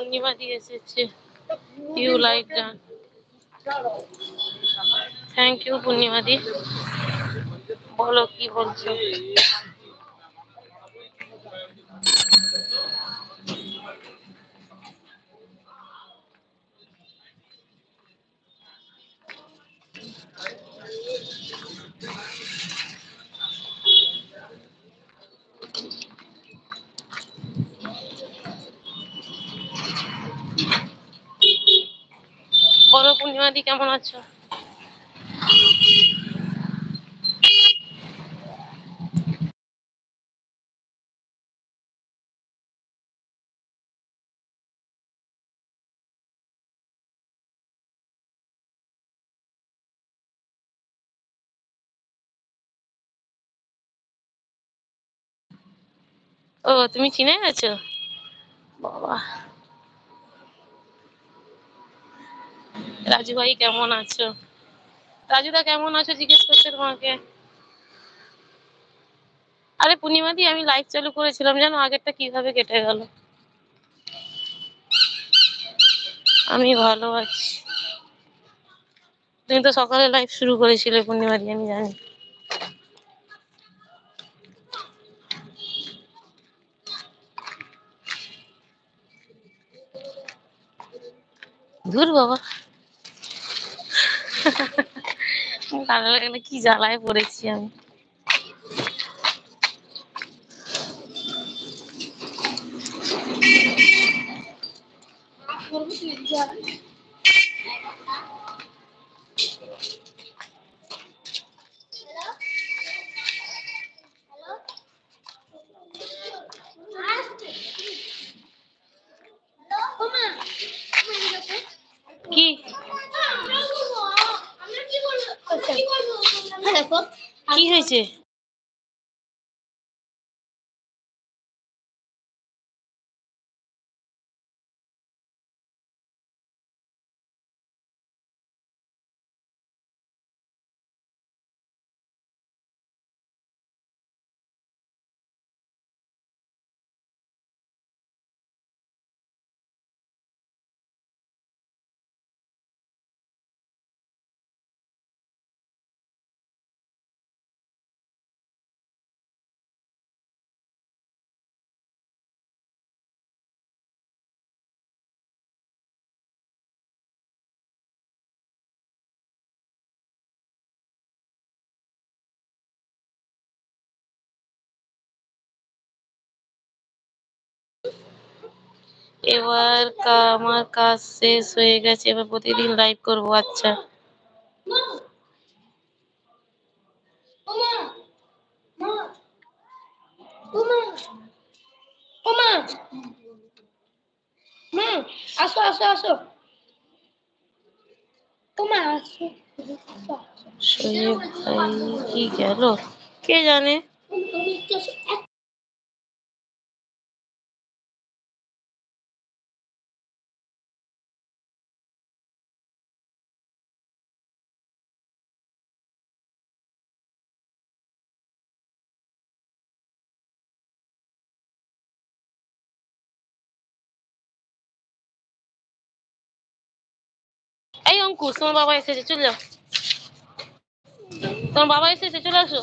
পূর্ণিমা দিয়ে এসেছে। You like done. Thank you Purnima di. বলো কি বলছো? বলো পূর্ণিমা দি কেমন আছো? ও তুমি চিনে গেছো? বাবা। রাজু ভাই কেমন আছো? রাজুদা কেমন আছো জিজ্ঞেস করছে তোমাকে। আরে পূর্ণিমা দি আমি লাইভ চালু করেছিলাম জানো, আগেরটা কিভাবে কেটে গেল। আমি ভালো আছি। তুমি তো সকালে লাইভ শুরু করেছিলে পূর্ণিমা দি, আমি জানি। ধুর বাবা। কি জ্বালায় পড়েছি আমি। কি কি হয়েছে? এবার আমার কাজ শেষ হয়ে গেছে, এবার প্রতিদিন লাইভ করবো। আচ্ছা আসো আসো আসো শোয়েব ভাই কি গেল কে জানে। এই অঙ্কুশ তোমার বাবা এসেছে, চলে যাও। তোমার বাবা এসেছে, চলে আসো।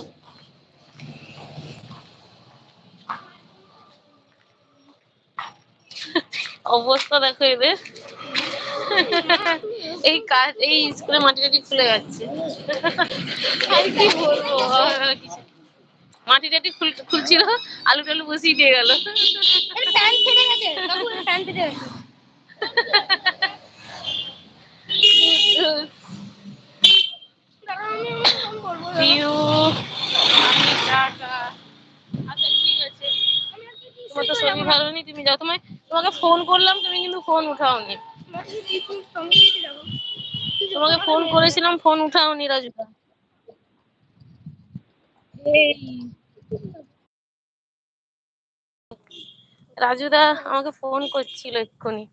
অবস্থা দেখো এদের। এই কাজ এই স্কুলে মাটি টাটি খুলে যাচ্ছে। আর কি বলবো, মাটি টাটি খুলছিল, আলু টালু বসিয়ে দিয়ে গেল। আচ্ছা ঠিক আছে, তোমার তো শরীর ভালো নেই, তুমি যাও। তোমাকে ফোন করলাম, তুমি কিন্তু ফোন উঠাওনি। তোমাকে ফোন করেছিলাম, ফোন উঠাওনি রাজুদা। রাজুদা আমাকে ফোন করছিল এক্ষুনি।